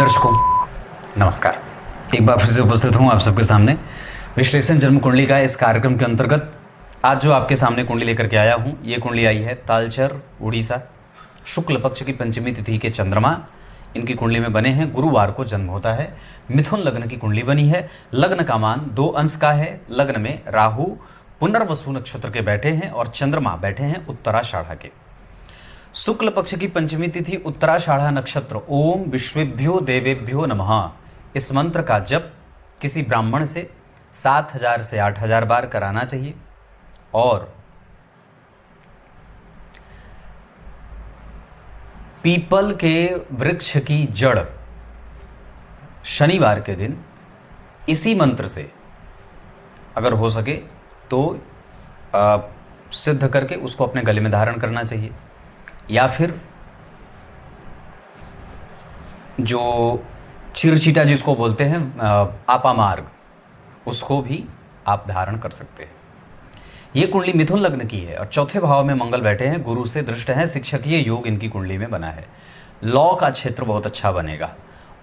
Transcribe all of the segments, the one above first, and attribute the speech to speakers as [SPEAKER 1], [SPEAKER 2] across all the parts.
[SPEAKER 1] दर्शकों नमस्कार। एक बार फिर से उपस्थित हूँ आप सबके सामने विश्लेषण जन्म कुंडली का इस कार्यक्रम के अंतर्गत। आज जो आपके सामने कुंडली लेकर के आया हूँ, ये कुंडली आई है तालचर उड़ीसा, शुक्ल पक्ष की पंचमी तिथि के चंद्रमा इनकी कुंडली में बने हैं। गुरुवार को जन्म होता है। मिथुन लग्न की कुंडली बनी है। लग्न का मान 2 अंश का है। लग्न में राहु पुनर्वसु नक्षत्र के बैठे हैं और चंद्रमा बैठे हैं उत्तराषाढ़ा के। शुक्ल पक्ष की पंचमी तिथि उत्तराषाढ़ा नक्षत्र। ओम विश्वेभ्यो देवेभ्यो नमः इस मंत्र का जप किसी ब्राह्मण से 7000 से 8000 बार कराना चाहिए। और पीपल के वृक्ष की जड़ शनिवार के दिन इसी मंत्र से अगर हो सके तो सिद्ध करके उसको अपने गले में धारण करना चाहिए, या फिर जो चिरचिटा जिसको बोलते हैं आपा मार्ग, उसको भी आप धारण कर सकते हैं। ये कुंडली मिथुन लग्न की है और चौथे भाव में मंगल बैठे हैं, गुरु से दृष्ट हैं। शिक्षकीय योग इनकी कुंडली में बना है। लॉ का क्षेत्र बहुत अच्छा बनेगा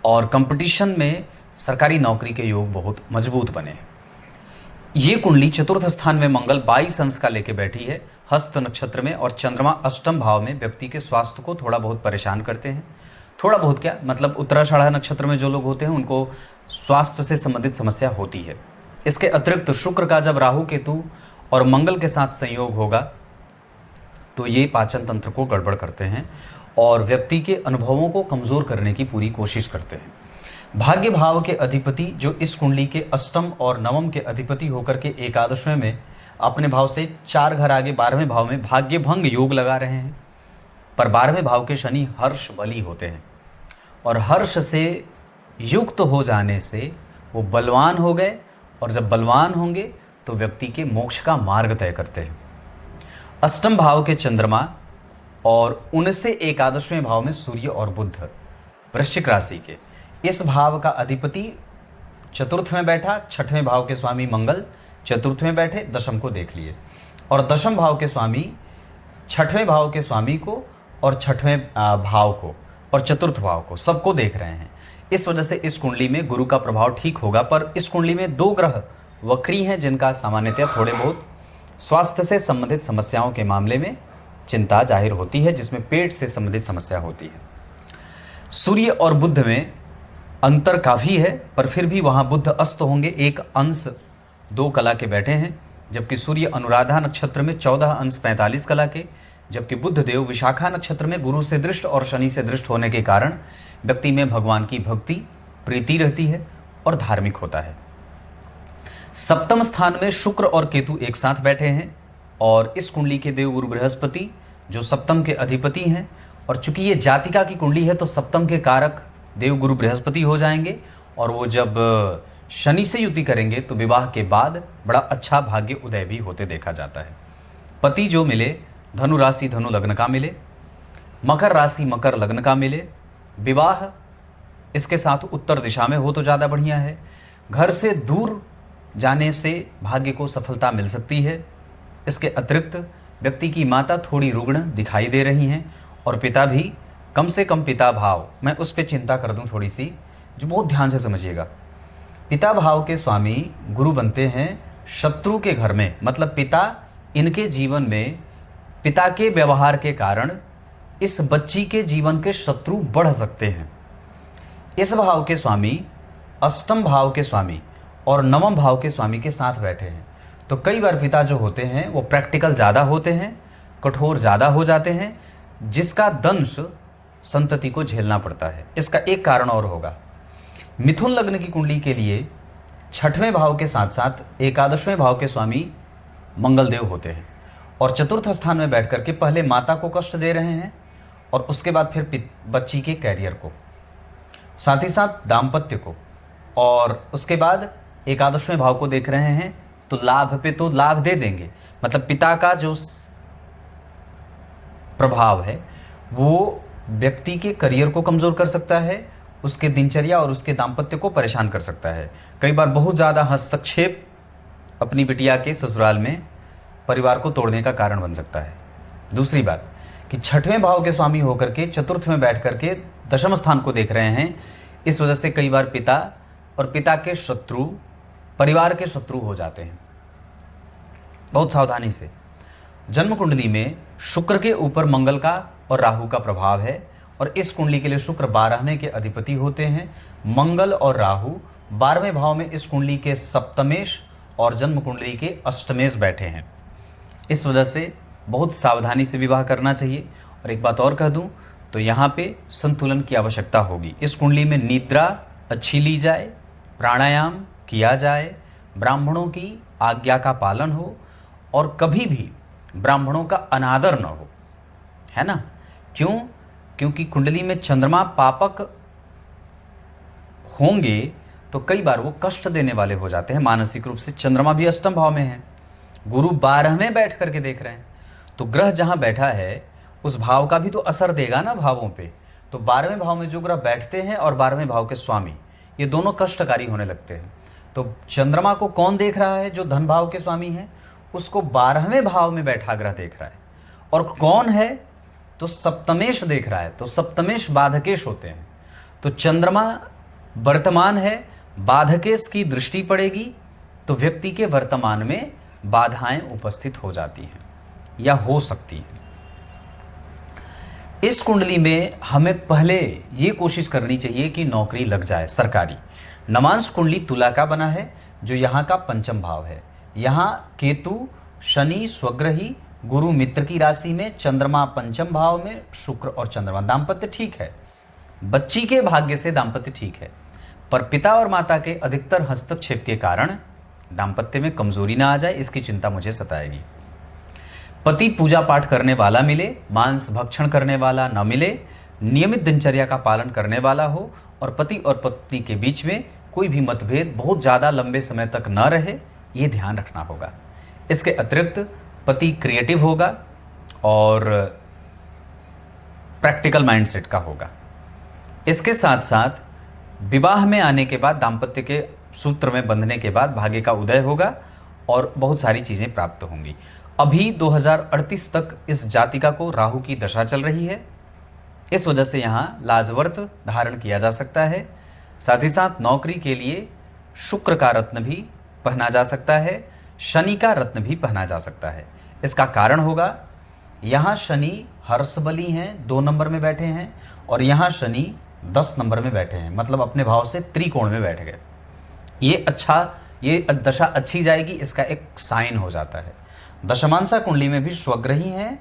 [SPEAKER 1] और कंपटीशन में सरकारी नौकरी के योग बहुत मजबूत बने हैं। ये कुंडली चतुर्थ स्थान में मंगल 22 अंश का लेके बैठी है हस्त नक्षत्र में, और चंद्रमा अष्टम भाव में व्यक्ति के स्वास्थ्य को थोड़ा बहुत परेशान करते हैं। थोड़ा बहुत क्या मतलब, उत्तराषाढ़ा नक्षत्र में जो लोग होते हैं उनको स्वास्थ्य से संबंधित समस्या होती है। इसके अतिरिक्त शुक्र का जब राहु केतु और मंगल के साथ संयोग होगा तो ये पाचन तंत्र को गड़बड़ करते हैं और व्यक्ति के अनुभवों को कमज़ोर करने की पूरी कोशिश करते हैं। भाग्य भाव के अधिपति जो इस कुंडली के अष्टम और नवम के अधिपति होकर के एकादशवें में अपने भाव से 4 घर आगे 12वें भाव में भाग्य भंग योग लगा रहे हैं। पर 12वें भाव के शनि हर्ष बली होते हैं और हर्ष से युक्त हो जाने से वो बलवान हो गए, और जब बलवान होंगे तो व्यक्ति के मोक्ष का मार्ग तय करते हैं। अष्टम भाव के चंद्रमा और उनसे एकादशवें भाव में सूर्य और बुध वृश्चिक राशि के, इस भाव का अधिपति चतुर्थ में बैठा, छठवें भाव के स्वामी मंगल चतुर्थ में बैठे, दशम को देख लिए, और दशम भाव के स्वामी छठवें भाव के स्वामी को और छठवें भाव को और चतुर्थ भाव को सबको देख रहे हैं। इस वजह से इस कुंडली में गुरु का प्रभाव ठीक होगा। पर इस कुंडली में 2 ग्रह वक्री हैं जिनका सामान्यतः थोड़े बहुत स्वास्थ्य से संबंधित समस्याओं के मामले में चिंता जाहिर होती है, जिसमें पेट से संबंधित समस्या होती है। सूर्य और बुध में अंतर काफ़ी है, पर फिर भी वहाँ बुध अस्त होंगे। 1 अंश 2 कला के बैठे हैं, जबकि सूर्य अनुराधा नक्षत्र में 14 अंश 45 कला के, जबकि बुध देव विशाखा नक्षत्र में गुरु से दृष्ट और शनि से दृष्ट होने के कारण व्यक्ति में भगवान की भक्ति प्रीति रहती है और धार्मिक होता है। सप्तम स्थान में शुक्र और केतु एक साथ बैठे हैं और इस कुंडली के देव गुरु बृहस्पति जो सप्तम के अधिपति हैं, और चूंकि ये जातिका की कुंडली है तो सप्तम के कारक देव गुरु बृहस्पति हो जाएंगे, और वो जब शनि से युति करेंगे तो विवाह के बाद बड़ा अच्छा भाग्य उदय भी होते देखा जाता है। पति जो मिले धनु राशि धनु लग्न का मिले, मकर राशि मकर लग्न का मिले, विवाह इसके साथ उत्तर दिशा में हो तो ज़्यादा बढ़िया है। घर से दूर जाने से भाग्य को सफलता मिल सकती है। इसके अतिरिक्त व्यक्ति की माता थोड़ी रुग्ण दिखाई दे रही हैं और पिता भी, कम से कम पिता भाव, मैं उस पर चिंता कर दूं थोड़ी सी, जो बहुत ध्यान से समझिएगा। पिता भाव के स्वामी गुरु बनते हैं शत्रु के घर में, मतलब पिता इनके जीवन में पिता के व्यवहार के कारण इस बच्ची के जीवन के शत्रु बढ़ सकते हैं। इस भाव के स्वामी अष्टम भाव के स्वामी और नवम भाव के स्वामी के साथ बैठे हैं, तो कई बार पिता जो होते हैं वो प्रैक्टिकल ज़्यादा होते हैं, कठोर ज़्यादा हो जाते हैं, जिसका दंश संतति को झेलना पड़ता है। इसका एक कारण और होगा। मिथुन लग्न की कुंडली के लिए छठवें भाव के साथ साथ एकादशवें भाव के स्वामी मंगल देव होते हैं और चतुर्थ स्थान में बैठ करके पहले माता को कष्ट दे रहे हैं और उसके बाद फिर बच्ची के कैरियर को, साथ ही साथ दाम्पत्य को, और उसके बाद एकादशवें भाव को देख रहे हैं तो लाभ पे तो लाभ दे देंगे। मतलब पिता का जो प्रभाव है वो व्यक्ति के करियर को कमज़ोर कर सकता है, उसके दिनचर्या और उसके दाम्पत्य को परेशान कर सकता है। कई बार बहुत ज़्यादा हस्तक्षेप अपनी बिटिया के ससुराल में परिवार को तोड़ने का कारण बन सकता है। दूसरी बात कि छठवें भाव के स्वामी होकर के चतुर्थ में बैठ करके दशम स्थान को देख रहे हैं, इस वजह से कई बार पिता और पिता के शत्रु परिवार के शत्रु हो जाते हैं। बहुत सावधानी से। जन्म कुंडली में शुक्र के ऊपर मंगल का और राहु का प्रभाव है और इस कुंडली के लिए शुक्र 12वें के अधिपति होते हैं। मंगल और राहु 12वें भाव में इस कुंडली के सप्तमेश और जन्म कुंडली के अष्टमेश बैठे हैं। इस वजह से बहुत सावधानी से विवाह करना चाहिए। और एक बात और कह दूं तो यहाँ पे संतुलन की आवश्यकता होगी। इस कुंडली में निद्रा अच्छी ली जाए, प्राणायाम किया जाए, ब्राह्मणों की आज्ञा का पालन हो और कभी भी ब्राह्मणों का अनादर न हो, है ना। क्यों? क्योंकि कुंडली में चंद्रमा पापक होंगे तो कई बार वो कष्ट देने वाले हो जाते हैं मानसिक रूप से। चंद्रमा भी अष्टम भाव में है, गुरु 12वें बैठ करके देख रहे हैं, तो ग्रह जहां बैठा है उस भाव का भी तो असर देगा ना भावों पे। तो 12वें भाव में जो ग्रह बैठते हैं और 12वें भाव के स्वामी, ये दोनों कष्टकारी होने लगते हैं। तो चंद्रमा को कौन देख रहा है? जो धन भाव के स्वामी है, उसको 12वें भाव में बैठा ग्रह देख रहा है। और कौन है? तो सप्तमेश देख रहा है। तो सप्तमेश बाधकेश होते हैं। तो चंद्रमा वर्तमान है, बाधकेश की दृष्टि पड़ेगी तो व्यक्ति के वर्तमान में बाधाएं उपस्थित हो जाती हैं या हो सकती हैं। इस कुंडली में हमें पहले ये कोशिश करनी चाहिए कि नौकरी लग जाए सरकारी। नवांश कुंडली तुला का बना है जो यहाँ का पंचम भाव है। यहाँ केतु, शनि स्वग्रही, गुरु मित्र की राशि में, चंद्रमा पंचम भाव में, शुक्र और चंद्रमा। दाम्पत्य ठीक है, बच्ची के भाग्य से दाम्पत्य ठीक है, पर पिता और माता के अधिकतर हस्तक्षेप के कारण दाम्पत्य में कमजोरी ना आ जाए, इसकी चिंता मुझे सताएगी। पति पूजा पाठ करने वाला मिले, मांस भक्षण करने वाला न मिले, नियमित दिनचर्या का पालन करने वाला हो और पति और पत्नी के बीच में कोई भी मतभेद बहुत ज़्यादा लंबे समय तक न रहे, ये ध्यान रखना होगा। इसके अतिरिक्त पति क्रिएटिव होगा और प्रैक्टिकल माइंडसेट का होगा। इसके साथ साथ विवाह में आने के बाद, दाम्पत्य के सूत्र में बंधने के बाद भाग्य का उदय होगा और बहुत सारी चीज़ें प्राप्त होंगी। अभी 2038 तक इस जातिका को राहु की दशा चल रही है, इस वजह से यहाँ लाजवर्त धारण किया जा सकता है। साथ ही साथ नौकरी के लिए शुक्र का रत्न भी पहना जा सकता है, शनि का रत्न भी पहना जा सकता है। इसका कारण होगा, यहाँ शनि हर्षबली हैं, 2 नंबर में बैठे हैं और यहाँ शनि 10 नंबर में बैठे हैं, मतलब अपने भाव से त्रिकोण में बैठ गए। ये दशा अच्छी जाएगी, इसका एक साइन हो जाता है। दशमांसा कुंडली में भी स्वग्रही हैं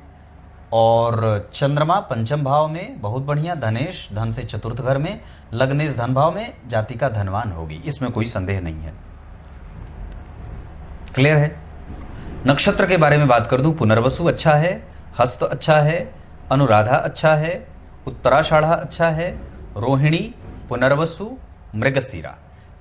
[SPEAKER 1] और चंद्रमा पंचम भाव में, बहुत बढ़िया। धनेश धन से चतुर्थ घर में, लग्नेश धन भाव में, जातिका धनवान होगी, इसमें कोई संदेह नहीं है। क्लियर है? नक्षत्र के बारे में बात कर दूं, पुनर्वसु अच्छा है, हस्त अच्छा है, अनुराधा अच्छा है, उत्तराषाढ़ा अच्छा है, रोहिणी, पुनर्वसु, मृगशीरा,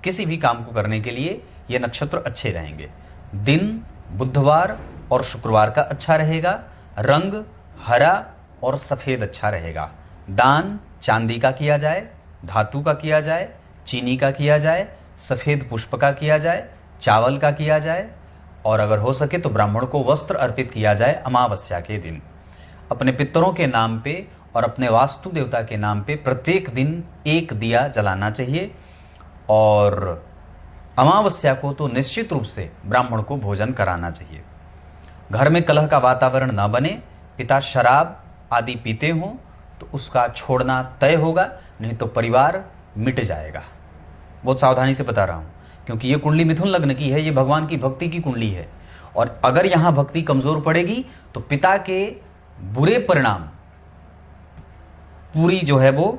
[SPEAKER 1] किसी भी काम को करने के लिए ये नक्षत्र अच्छे रहेंगे। दिन बुधवार और शुक्रवार का अच्छा रहेगा। रंग हरा और सफ़ेद अच्छा रहेगा। दान चांदी का किया जाए, धातु का किया जाए, चीनी का किया जाए, सफ़ेद पुष्प का किया जाए, चावल का किया जाए और अगर हो सके तो ब्राह्मण को वस्त्र अर्पित किया जाए अमावस्या के दिन। अपने पितरों के नाम पे और अपने वास्तु देवता के नाम पे प्रत्येक दिन एक दिया जलाना चाहिए और अमावस्या को तो निश्चित रूप से ब्राह्मण को भोजन कराना चाहिए। घर में कलह का वातावरण ना बने, पिता शराब आदि पीते हों तो उसका छोड़ना तय होगा, नहीं तो परिवार मिट जाएगा। बहुत सावधानी से बता रहा हूँ क्योंकि ये कुंडली मिथुन लग्न की है, ये भगवान की भक्ति की कुंडली है और अगर यहाँ भक्ति कमज़ोर पड़ेगी तो पिता के बुरे परिणाम पूरी जो है वो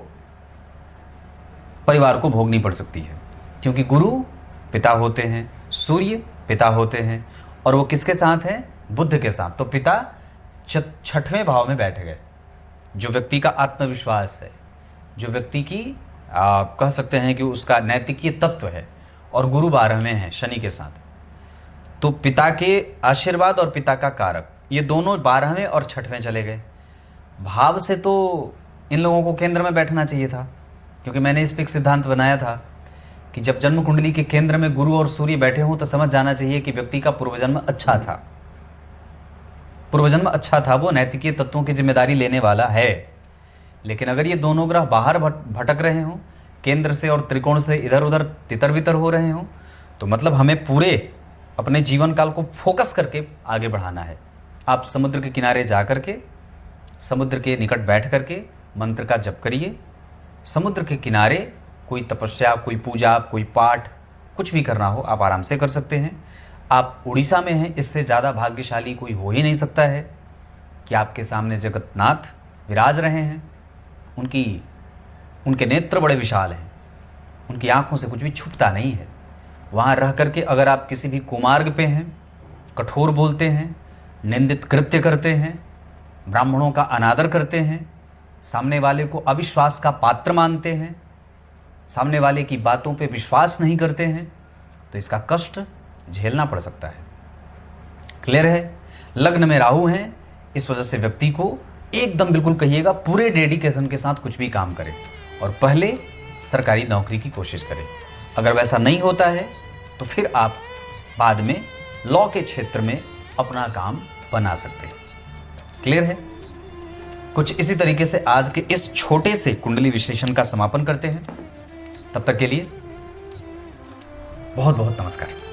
[SPEAKER 1] परिवार को भोगनी पड़ सकती है। क्योंकि गुरु पिता होते हैं, सूर्य पिता होते हैं और वो किसके साथ हैं? बुध के साथ। तो पिता 6वें भाव में बैठ गए। जो व्यक्ति का आत्मविश्वास है, जो व्यक्ति की कह सकते हैं कि उसका नैतिकीय तत्व है और गुरु 12वें हैं शनि के साथ, तो पिता के आशीर्वाद और पिता का कारक ये दोनों 12वें और 6वें चले गए। भाव से तो इन लोगों को केंद्र में बैठना चाहिए था, क्योंकि मैंने इस पर एक सिद्धांत बनाया था कि जब जन्म कुंडली के केंद्र में गुरु और सूर्य बैठे हों तो समझ जाना चाहिए कि व्यक्ति का पूर्वजन्म अच्छा था, पूर्वजन्म अच्छा था, वो नैतिकीय तत्वों की जिम्मेदारी लेने वाला है। लेकिन अगर ये दोनों ग्रह बाहर भटक रहे हों केंद्र से और त्रिकोण से इधर उधर तितर बितर हो रहे हों, तो मतलब हमें पूरे अपने जीवन काल को फोकस करके आगे बढ़ाना है। आप समुद्र के किनारे जा कर के, समुद्र के निकट बैठ कर के मंत्र का जप करिए। समुद्र के किनारे कोई तपस्या, कोई पूजा, कोई पाठ, कुछ भी करना हो आप आराम से कर सकते हैं। आप उड़ीसा में हैं, इससे ज़्यादा भाग्यशाली कोई हो ही नहीं सकता है कि आपके सामने जगन्नाथ विराज रहे हैं। उनके नेत्र बड़े विशाल हैं, उनकी आंखों से कुछ भी छुपता नहीं है। वहाँ रह करके अगर आप किसी भी कुमार्ग पे हैं, कठोर बोलते हैं, निंदित कृत्य करते हैं, ब्राह्मणों का अनादर करते हैं, सामने वाले को अविश्वास का पात्र मानते हैं, सामने वाले की बातों पे विश्वास नहीं करते हैं, तो इसका कष्ट झेलना पड़ सकता है। क्लियर है? लग्न में राहु हैं, इस वजह से व्यक्ति को एकदम बिल्कुल कहिएगा पूरे डेडिकेशन के साथ कुछ भी काम करें और पहले सरकारी नौकरी की कोशिश करें। अगर वैसा नहीं होता है तो फिर आप बाद में लॉ के क्षेत्र में अपना काम बना सकते हैं। क्लियर है? कुछ इसी तरीके से आज के इस छोटे से कुंडली विश्लेषण का समापन करते हैं। तब तक के लिए बहुत बहुत नमस्कार।